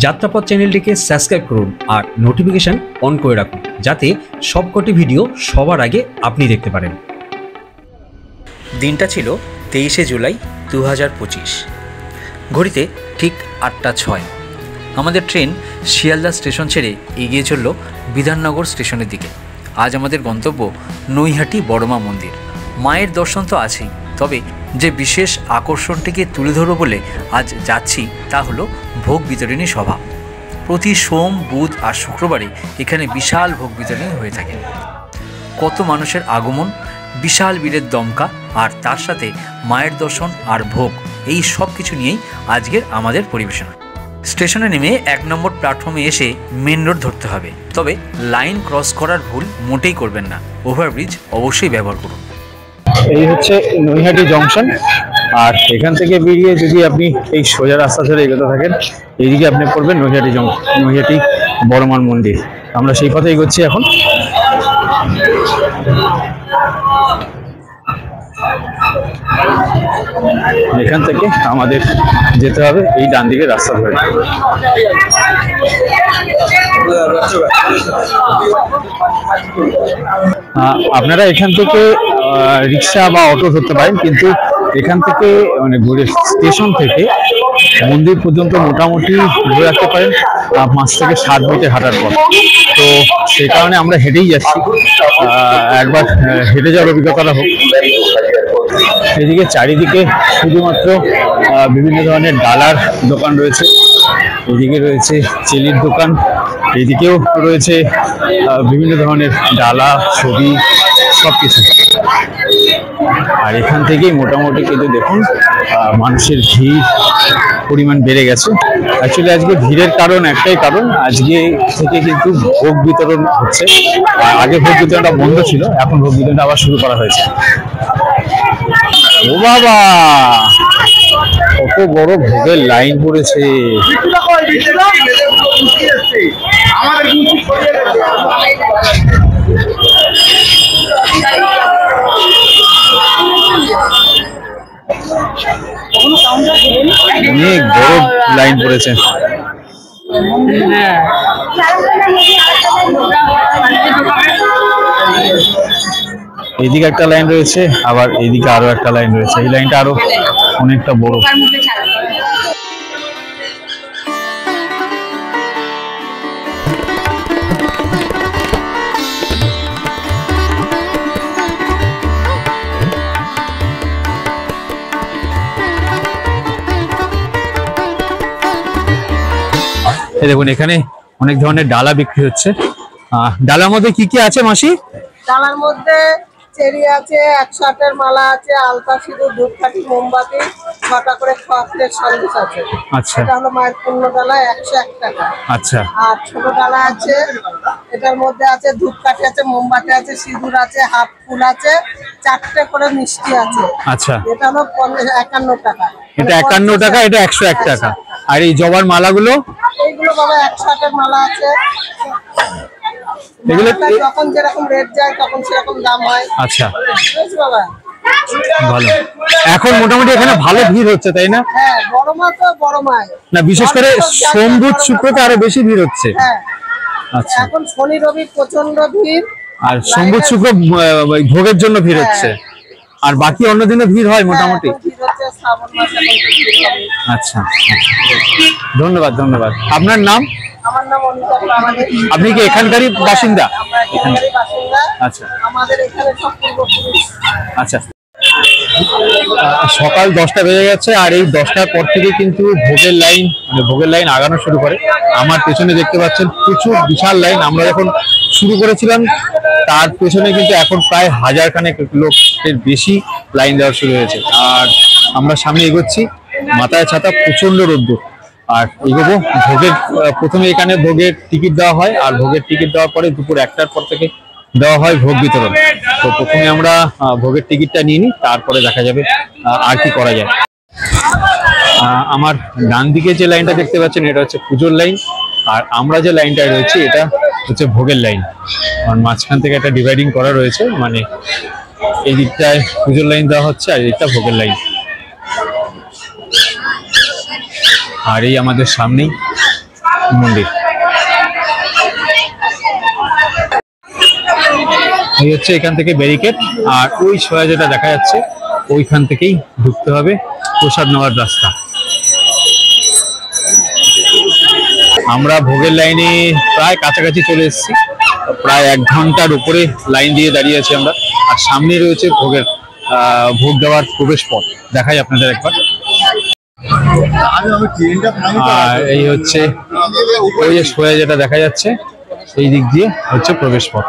যাত্রাপথ চ্যানেলটিকে সাবস্ক্রাইব করুন আর notification on করে রাখুন যাতে সবকটি ভিডিও সবার আগে আপনি দেখতে পারেন। দিনটা ছিল 23শে জুলাই 2025। ঘড়িতে ঠিক 8টা 6। আমাদের ট্রেন শিয়ালদা স্টেশন ছেড়ে এগিয়ে চলল বিধাননগর স্টেশনের দিকে। আজ আমাদের গন্তব্য নৈহাটি বড়মা মন্দির। মায়ের দর্শন তো আছেই, তবে যে বিশেষ আকর্ষণটিকে তুলে ধরব বলে আজ যাচ্ছি তা হলো ভোগ বিতরণী সভা। প্রতি সোম, বুধ আর শুক্রবারে এখানে বিশাল ভোগ বিতরণী হয়ে থাকে। কত মানুষের আগমন, বিশাল বীরের দমকা, আর তার সাথে মায়ের দর্শন আর ভোগ, এই সব কিছু নিয়েই আজকের আমাদের পরিবেশনা। স্টেশনে নেমে 1 নম্বর প্ল্যাটফর্মে এসে মেন রোড ধরতে হবে, তবে লাইন ক্রস করার ভুল মোটেই করবেন না। ওভারব্রিজ অবশ্যই ব্যবহার করুন। এই হচ্ছে নৈহাটি জংশন, আর এখান থেকে বেরিয়ে যদি আপনি এই সোজা রাস্তা ধরে এগোতে থাকেন, এইদিকে আপনি পড়বেন নৈহাটি জংশন, নৈহাটি বড়মার মন্দির। আমরা সেই পথে এগোচ্ছি এখন। এখান থেকে আমাদের যেতে হবে এই ডান দিকে রাস্তা ধরে। আপনারা এখান থেকে রিক্সা বা অটো ধরতে পারেন, কিন্তু এখান থেকে মানে ঘুরে স্টেশন থেকে মন্দির পর্যন্ত মোটামুটি ঘুরে রাখতে পারেন 5 থেকে 7 মিনিট হাঁটার পর। তো সেই কারণে আমরা হেঁটেই যাচ্ছি। একবার হেঁটে যাওয়ার অভিজ্ঞতা হোক। এদিকে চারিদিকে শুধুমাত্র বিভিন্ন ধরনের ডালার দোকান রয়েছে। এদিকে রয়েছে চেলির দোকান, এদিকেও রয়েছে বিভিন্ন ধরনের ডালা, ছবি, সবকিছু। আর এখান থেকেই মোটামুটি কিন্তু দেখুন মানুষের ভিড় পরিমাণ বেড়ে গেছে। অ্যাকচুয়ালি আজকে ভিড়ের কারণ একটাই কারণ, আজকে থেকে কিন্তু ভোগ বিতরণ হচ্ছে। আগে ভোগ বিতরণটা বন্ধ ছিল, এখন ভোগ বিতরণটা আবার শুরু করা হয়েছে। ও বাবা, কত বড় ভোগের লাইন পড়েছে! অনেক বড় লাইন পড়েছে। এইদিকে একটা লাইন রয়েছে, আবার এইদিকে আরো একটা লাইন রয়েছে। এই লাইনটা আরো অনেকটা বড়। দেখুন এখানে অনেক ধরনের ডালা বিক্রি হচ্ছে। ডালার মধ্যে কি কি আছে মাসি? ডালার মধ্যে চেরি আছে, 108-এর মালা আছে, আলতা, সিঁদুর, ধূপকাঠি, মোমবাতি, 6টা করে খোয়াকের সন্দেশ আছে। আচ্ছা, এটা হলো মায়ের পূর্ণ ডালা, 101 টাকা। আচ্ছা। আর ছোট ডালা আছে, এটার মধ্যে আছে ধূপকাঠি আছে, মোমবাতি আছে, সিঁদুর আছে, হাত ফুল আছে, 4টে করে মিষ্টি আছে। আচ্ছা, এটা হলো 51 টাকা। এটা 51 টাকা, এটা 101 টাকা। আর এই জবার মালাগুলো? এইগুলো বাবা 108-এর মালা আছে। এগুলো যখন যেরকম রেট যায় তখন সেরকম দাম হয়। আচ্ছা বাবা, ভালো। এখন মোটামুটি এখানে ভালো ভিড় হচ্ছে, তাই না? হ্যাঁ, বড়মা তো বড়মা না, বিশেষ করে সোম, বুধ, শুক্রতে আরো বেশি ভিড় হচ্ছে। হ্যাঁ, আচ্ছা। এখন শনি রবি প্রচন্ড ভিড়, আর সোম, বুধ, শুক্র ভোগের জন্য ভিড় হচ্ছে। আর বাকি অন্য দিনে ভিড় হয় মোটামুটি। আচ্ছা, ধন্যবাদ ধন্যবাদ। আপনার নাম? আমার নাম অনিতা প্রামাণিক। আপনি কি এখানকারই বাসিন্দা? আচ্ছা, আমাদের এখানে সব পূর্বপুরুষ। আচ্ছা। সকাল 10টা বেজে গেছে, আর এই 10টার পর থেকে কিন্তু ভোগের লাইন আগানো শুরু করে। আমার পেছনে দেখতে পাচ্ছেন প্রচুর বিশাল লাইন। আমরা যখন শুরু করেছিলাম তার পেছনে কিন্তু এখন প্রায় 1000 খানেক লোকের বেশি লাইন দেওয়া শুরু হয়েছে। আর আমরা সামনে এগোচ্ছি, মাথায় ছাতা, প্রচন্ড রোদ্দুর। আর এগোবো ভোগের। প্রথমে এখানে ভোগের টিকিট দেওয়া হয়, আর ভোগের টিকিট দেওয়ার পরে দুপুর 1টার পর থেকে দেওয়া হয় ভোগ বিতরণ। তো প্রথমে আমরা ভোগের টিকিটটা নিয়ে নিই, তারপরে দেখা যাবে আর কি করা যায়। আমার ডান দিকে যে লাইনটা দেখতে পাচ্ছেন এটা হচ্ছে পুজোর লাইন, আর আমরা যে লাইনটায় রয়েছি এটা হচ্ছে ভোগের লাইন। আর মাঝখান থেকে একটা ডিভাইডিং করা রয়েছে, মানে এই দিকটায় পুজোর লাইন দেওয়া হচ্ছে আর এই দিকটা ভোগের লাইন। আর এই আমাদের সামনেই মন্দির। এই হচ্ছে এখান থেকে ব্যারিকেড, আর ওই সোয়া যেটা দেখা যাচ্ছে ওইখান থেকেই ঢুকতে হবে প্রসাদ নেওয়ার রাস্তা। আমরা ভোগের লাইনে প্রায় কাছাকাছি চলে এসেছি, প্রায় 1 ঘন্টার উপরে লাইন দিয়ে দাঁড়িয়ে আছি আমরা। আর সামনে রয়েছে ভোগ দেওয়ার প্রবেশ পথ, দেখাই আপনাদের একবার। আর এই হচ্ছে ওই যে সোয়া যেটা দেখা যাচ্ছে, এই দিক দিয়ে হচ্ছে প্রবেশ পথ।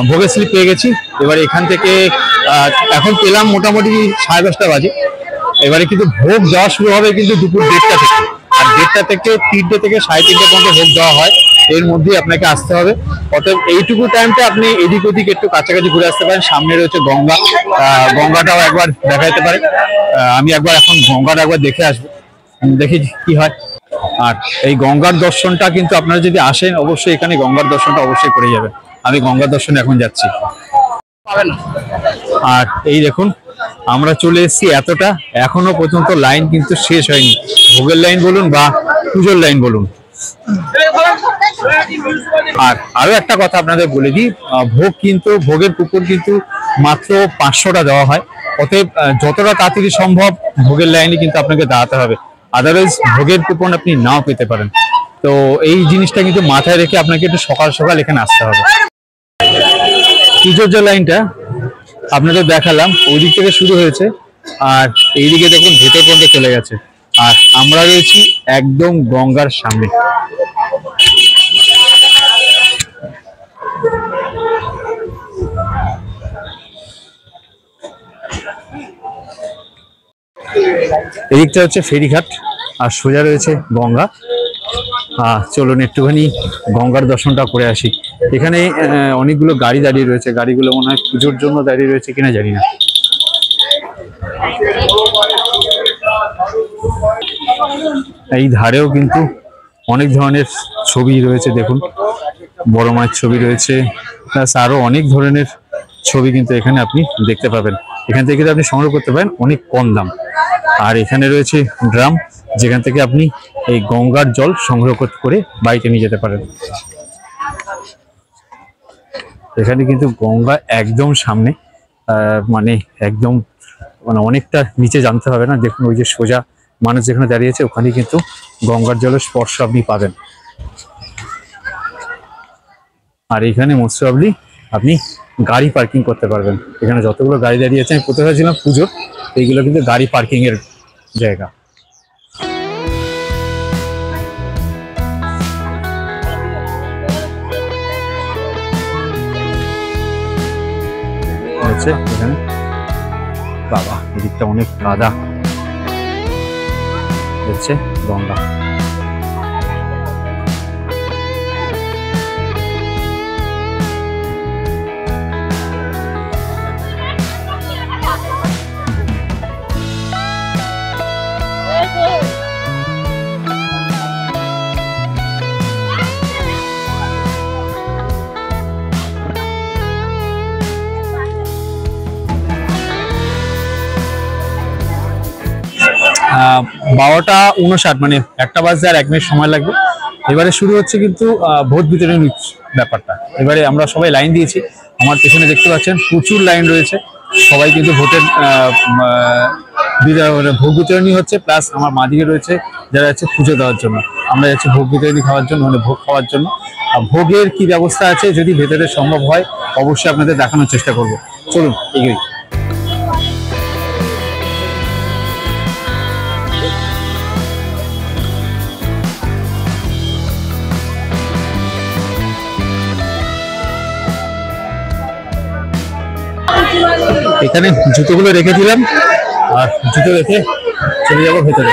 ভোগের স্লিপ পেয়ে গেছি। এবারে এখান থেকে এখন পেলাম মোটামুটি 10:30 বাজে। এবারে কিন্তু ভোগ দেওয়া শুরু হবে কিন্তু দুপুর 1:30 থেকে, আর 1:30 থেকে 3টে থেকে 3:30 পর্যন্ত ভোগ দেওয়া হয়। এর মধ্যেই আপনাকে আসতে হবে। অতএব এইটুকু টাইমটা আপনি এদিক ওদিক একটু কাছাকাছি ঘুরে আসতে পারেন। সামনে রয়েছে গঙ্গা, গঙ্গাটাও একবার দেখাইতে পারে। আমি একবার এখন গঙ্গাটা একবার দেখে আসবো, দেখি কি হয়। আর এই গঙ্গার দর্শনটা কিন্তু আপনারা যদি আসেন অবশ্যই এখানে গঙ্গার দর্শনটা অবশ্যই করে যাবেন। আমি গঙ্গার দর্শনে এখন যাচ্ছি। আর এই দেখুন আমরা চলে এসেছি এতটা, এখনো পর্যন্ত লাইন কিন্তু শেষ হয়নি। ভোগের লাইন বলুন বা পুজোর লাইন বলুন। আর আরো একটা কথা আপনাদের বলে দিই, ভোগের কুপন কিন্তু মাত্র 500টা দেওয়া হয়। অতএব যতটা তাড়াতাড়ি সম্ভব ভোগের লাইনে কিন্তু আপনাকে দাঁড়াতে হবে, আদারওয়াইজ ভোগের কুপন আপনি নাও পেতে পারেন। তো এই জিনিসটা কিন্তু মাথায় রেখে আপনাকে একটু সকাল সকাল এখানে আসতে হবে। পুজোর যে লাইনটা আপনাদের দেখালাম ওই দিক থেকে শুরু হয়েছে, আর এইদিকে দেখুন ভেতর পর্যন্ত চলে গেছে। আর আমরা রয়েছি একদম গঙ্গার সামনে। এদিকটা হচ্ছে ফেরিঘাট, আর সোজা রয়েছে গঙ্গা। চলুন একটুখানি গঙ্গার দর্শনটা করে আসি। এখানে অনেকগুলো গাড়ি দাঁড়িয়ে রয়েছে, গাড়িগুলো মনে হয় পুজোর জন্য দাঁড়িয়ে রয়েছে কিনা জানি না। এই ধারেও কিন্তু অনেক ধরনের ছবি রয়েছে, দেখুন বড় মায়ের ছবি রয়েছে, প্লাস আরো অনেক ধরনের ছবি কিন্তু এখানে আপনি দেখতে পাবেন। এখান থেকে আপনি সংগ্রহ করতে পারেন অনেক কম দাম। আর এখানে রয়েছে ড্রাম, যেখান থেকে আপনি এই গঙ্গার জল সংগ্রহ করে বাড়িতে নিয়ে যেতে পারেন। এখানে কিন্তু গঙ্গা একদম সামনে, মানে একদম অনেকটা নিচে জানতে হবে না। দেখুন ওই যে সোজা মানুষ যেখানে দাঁড়িয়েছে ওখানে কিন্তু গঙ্গার জলের স্পর্শ আপনি পাবেন। আর এখানে মোস্ট প্রবাবলি আপনি গাড়ি পার্কিং করতে পারবেন। এখানে যতগুলো গাড়ি দাঁড়িয়ে আছে, আমি কোথায় ছিলাম পুজোর, এইগুলো কিন্তু গাড়ি পার্কিং এর জায়গা। এখানে বাবা এদিকটা অনেক কাদা, হচ্ছে গঙ্গা। বারোটা 59, মানে 1টা বাজতে আর 1 মিনিট সময় লাগবে। এবারে শুরু হচ্ছে কিন্তু ভোট বিতরণের ব্যাপারটা। এবারে আমরা সবাই লাইন দিয়েছি, আমার পেছনে দেখতে পাচ্ছেন প্রচুর লাইন রয়েছে। সবাই কিন্তু ভোটের ভোগ বিতরণী হচ্ছে, প্লাস আমার মাদিকে রয়েছে যারা যাচ্ছে পুজো দেওয়ার জন্য। আমরা যাচ্ছি ভোগ বিতরণী খাওয়ার জন্য, মানে ভোগ খাওয়ার জন্য। ভোগের কি ব্যবস্থা আছে যদি ভেতরে সম্ভব হয় অবশ্যই আপনাদের দেখানোর চেষ্টা করব। চলুন এগিয়ে। এখানে জুতোগুলো রেখেছিলাম, আর জুতো রেখে চলে যাবো ভেতরে।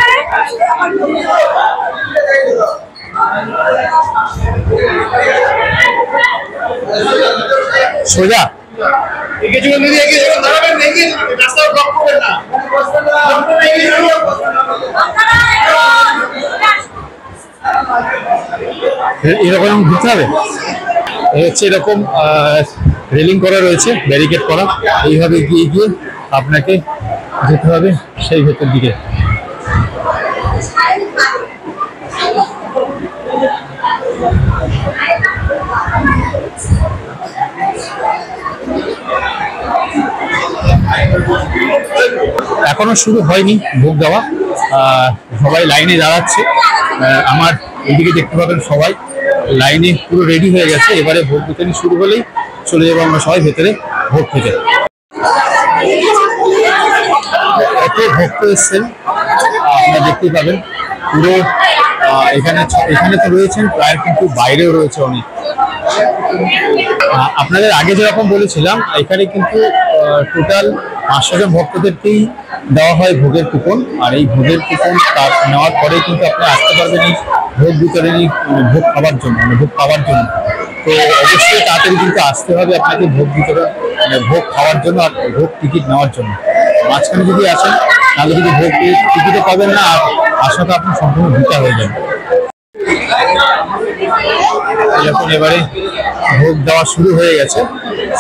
সোজা এরকম ঘুরতে হবে। হচ্ছে এরকম রেলিং করা রয়েছে, ব্যারিকেড করা, এইভাবে গিয়ে গিয়ে আপনাকে যেতে হবে সেই ভেতর দিকে। এখনো শুরু হয়নি ভোগ দেওয়া, সবাই লাইনে দাঁড়াচ্ছে। আমার এদিকে দেখতে পাবেন সবাই লাইনে পুরো রেডি হয়ে গেছে। এবারে ভোগ বিতরণ শুরু হলেই চলে যাবো আমরা সবাই ভেতরে ভোগ খেতে। এত ভক্ত এসছেন আপনারা দেখতে পাবেন পুরো। এখানে তো রয়েছেন প্রায়, কিন্তু বাইরেও রয়েছে অনেক। আপনাদের আগে যেরকম বলেছিলাম, এখানে কিন্তু টোটাল 500 জন ভক্তদেরকেই দেওয়া হয় ভোগের কুপন। আর এই ভোগের কুপন নেওয়ার পরে কিন্তু আপনি আসতে পারবেন এই ভোগ বিতরণী ভোগ খাবার জন্য, মানে ভোগ খাওয়ার জন্য। তো অবশ্যই তাড়াতাড়ি কিন্তু আসতে হবে আপনাকে ভোগ বিতরণ, মানে ভোগ খাওয়ার জন্য আর ভোগ টিকিট নেওয়ার জন্য। মাঝখানে যদি আসেন তাহলে যদি ভোগ টিকিটও পাবেন না, আর আসাটা আপনি সম্পূর্ণ ভিটা হয়ে যাবে। যখন এবারে ভোগ দেওয়া শুরু হয়ে গেছে,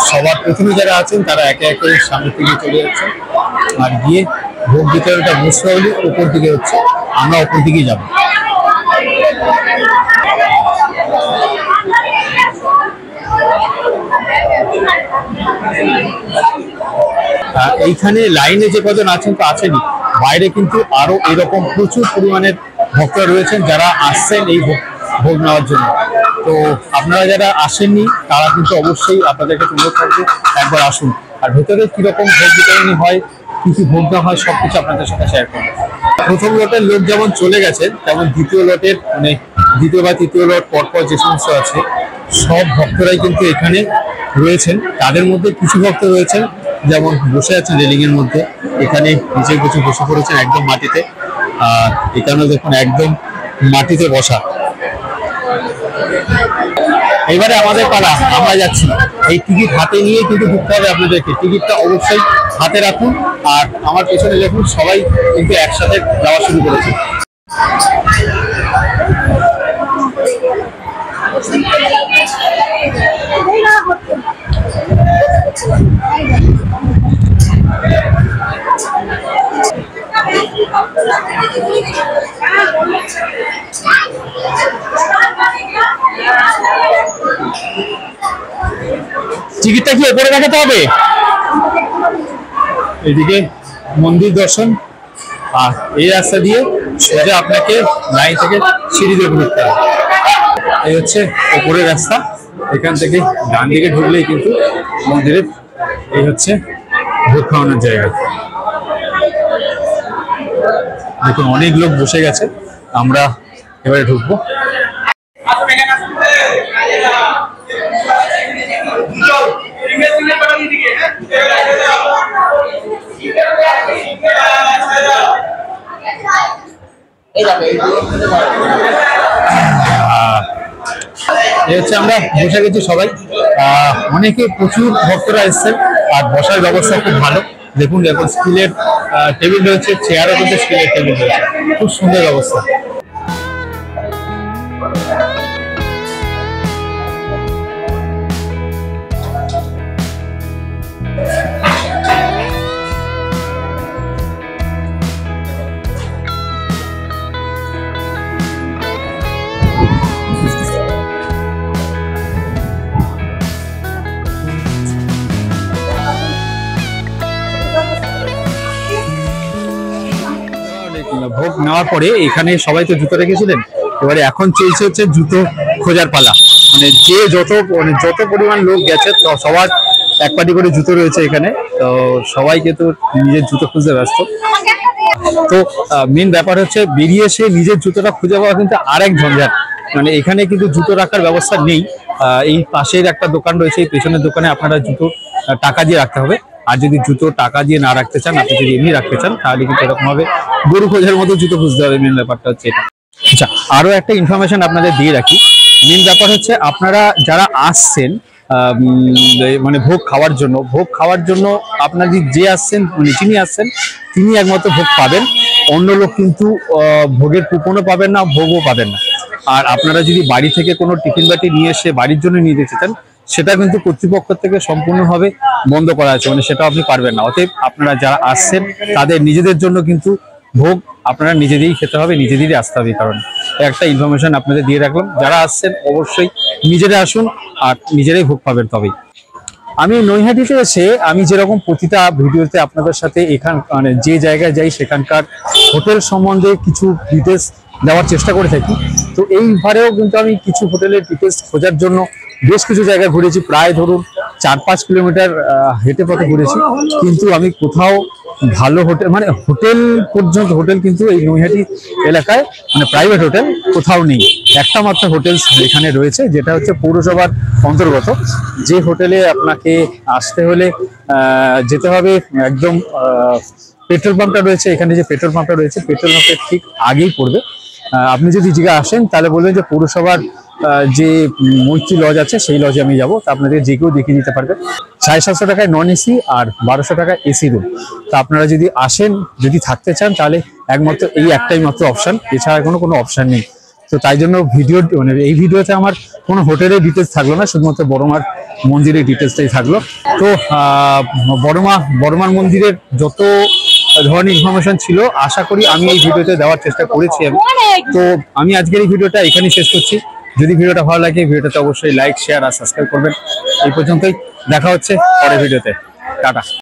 সবার প্রথমে যারা আছেন তারা একে একে সামনের দিকে চলে যাচ্ছে, আর গিয়ে ভোগ বিতরণটা বুঝতে হলে উপর দিকে হচ্ছে, আমরা উপর দিকে যাব। এইখানে লাইনে যে কজন আছেন তো আছেনই, বাইরে কিন্তু আরো এরকম প্রচুর পরিমাণের ভক্তরা রয়েছেন যারা আসছেন এই ভোগ নেওয়ার জন্য। তো আপনারা যারা আসেননি তারা কিন্তু অবশ্যই আপনাদেরকে অনুরোধ করবো একবার আসুন, আর ভেতরে কিরকম ভোগ বিতরণী হয়, কি কি ভোগ দেওয়া হয় সবকিছু আপনাদের সাথে শেয়ার করবো। প্রথম লটের লোক যেমন চলে গেছেন, তেমন দ্বিতীয় লটের মানে দ্বিতীয় বা তৃতীয় লট পরপর যে সমস্ত আছে সব ভক্তরাই কিন্তু এখানে রয়েছেন। তাদের মধ্যে কিছু ভক্ত রয়েছেন যেমন বসে আছেন রেলিং এর মধ্যে, এখানে নিচে কিছু বসে পড়েছেন একদম মাটিতে, আর এখানেও দেখুন একদম মাটিতে বসা। এবারে আমাদের পালা, আমরা যাচ্ছি। এই টিকিট হাতে নিয়ে কিন্তু ঢুকতে হবে আপনাদেরকে, টিকিটটা অবশ্যই হাতে রাখুন। আর আমার পেছনে দেখুন সবাই কিন্তু একসাথে যাওয়া শুরু করেছে। টিকিটটা কি উপরে রাখাতে হবে? এদিকে মন্দির দর্শন, আর এই রাস্তা দিয়ে সোজা আপনাকে লাইন থেকে সিঁড়ি দিয়ে ঢুকতে হবে। এই হচ্ছে উপরের রাস্তা, এখান থেকে ডান দিকে ঢুকলেই কিন্তু মন্দিরের এই হচ্ছে ভোগ খাওয়ানোর জায়গা। দেখুন অনেক লোক বসে গেছে, আমরা এবারে ঢুকবো। আমরা বসে গেছি সবাই, অনেকে প্রচুর ভক্তরা এসছেন, আর বসার ব্যবস্থা খুব ভালো। দেখুন এখন স্টিলের টেবিল রয়েছে, চেয়ারও কিন্তু স্টিলের টেবিল রয়েছে, খুব সুন্দর ব্যবস্থা। ভোগ নেওয়ার পরে এখানে সবাই তো জুতো রেখেছিলেন, এবারে এখন চলছে হচ্ছে জুতো খোঁজার পালা। মানে যে যত পরিমাণ লোক গেছে তো সবার এক পাটি করে জুতো রয়েছে এখানে, তো সবাই কিন্তু নিজের জুতো খুঁজতে ব্যস্ত। তো মেন ব্যাপার হচ্ছে বেরিয়ে এসে নিজের জুতোটা খুঁজে পাওয়া কিন্তু আরেক ঝঞ্ঝাট। মানে এখানে কিন্তু জুতো রাখার ব্যবস্থা নেই। এই পাশের একটা দোকান রয়েছে, এই পেছনের দোকানে আপনারা জুতো টাকা দিয়ে রাখতে হবে। আর যদি জুতো টাকা দিয়ে না রাখতে চান, আপনি যদি এমনি রাখতে চান, তাহলে কিন্তু এরকম ভাবে গরু খোঁজার মতো জুতো খুঁজতে হবে। মেন ব্যাপারটা হচ্ছে এটা। আচ্ছা, আরো একটা ইনফরমেশন আপনাদের দিয়ে রাখি। মেন ব্যাপার হচ্ছে আপনারা যারা আসছেন মানে ভোগ খাওয়ার জন্য আপনার যে আসছেন মানে যিনি আসছেন তিনি একমাত্র ভোগ পাবেন। অন্য লোক কিন্তু ভোগের কুপনও পাবেন না, ভোগও পাবেন না। আর আপনারা যদি বাড়ি থেকে কোনো টিফিন বাটি নিয়ে এসে বাড়ির জন্য নিয়ে যেতে চান, সেটা কিন্তু কর্তৃপক্ষ থেকে সম্পূর্ণভাবে বন্ধ করা আছে, মানে সেটা আপনি পারবেন না। অতএব আপনারা যারা আসছেন তাদের নিজেদের জন্য কিন্তু ভোগ আপনারা নিজেদেরই খেতে হবে, নিজেদেরই আসতে হবে। কারণ একটা ইনফরমেশন আপনাদের দিয়ে রাখলাম, যারা আসছেন অবশ্যই নিজেরা আসুন আর নিজেরাই ভোগ পাবেন। তবেই আমি নৈহাটিতে এসে আমি যেরকম প্রতিটা ভিডিওতে আপনাদের সাথে মানে যে জায়গায় যাই সেখানকার হোটেল সম্বন্ধে কিছু ডিটেলস দেওয়ার চেষ্টা করে থাকি, তো এইবারেও কিন্তু আমি কিছু হোটেলের ডিটেলস খোঁজার জন্য বেশ কিছু জায়গায় ঘুরেছি। প্রায় ধরুন 4-5 কিলোমিটার হেঁটে পথে ঘুরেছি, কিন্তু আমি কোথাও ভালো হোটেল মানে হোটেল কিন্তু এই নৈহাটি এলাকায় মানে প্রাইভেট হোটেল কোথাও নেই। একটা মাত্র হোটেল এখানে রয়েছে, যেটা হচ্ছে পৌরসভার অন্তর্গত। যে হোটেলে আপনাকে আসতে হলে যেতে হবে একদম পেট্রোল পাম্পটা রয়েছে, এখানে যে পেট্রোল পাম্পটা রয়েছে পেট্রোল পাম্পের ঠিক আগেই পড়বে। আপনি যদি জিজ্ঞাসা আসেন তাহলে বলবেন যে পৌরসভার যে মৈত্রী লজ আছে সেই লজে আমি যাবো, তা আপনাদের যে কেউ দেখিয়ে দিতে পারবে। 750 টাকায় নন এসি আর 1200 টাকা এসি রুম। তা আপনারা যদি আসেন, যদি থাকতে চান, তাহলে একমাত্র এই একটাই মাত্র অপশন, এছাড়া কোনো অপশন নেই। তো তাই জন্য মানে এই ভিডিওতে আমার কোনো হোটেলের ডিটেলস থাকলো না, শুধুমাত্র বড়মার মন্দিরের ডিটেলসটাই থাকলো। তো বড়মার মন্দিরের যত ধরনের ইনফরমেশন ছিল আশা করি আমি এই ভিডিওতে দেওয়ার চেষ্টা করেছি। তো আমি আজকের এই ভিডিওটা এখানেই শেষ করছি। যদি ভিডিওটা ভালো লাগে ভিডিওটাতে অবশ্যই লাইক, শেয়ার আর সাবস্ক্রাইব করবেন। এই পর্যন্তই, দেখা হচ্ছে পরের ভিডিওতে। টাটা।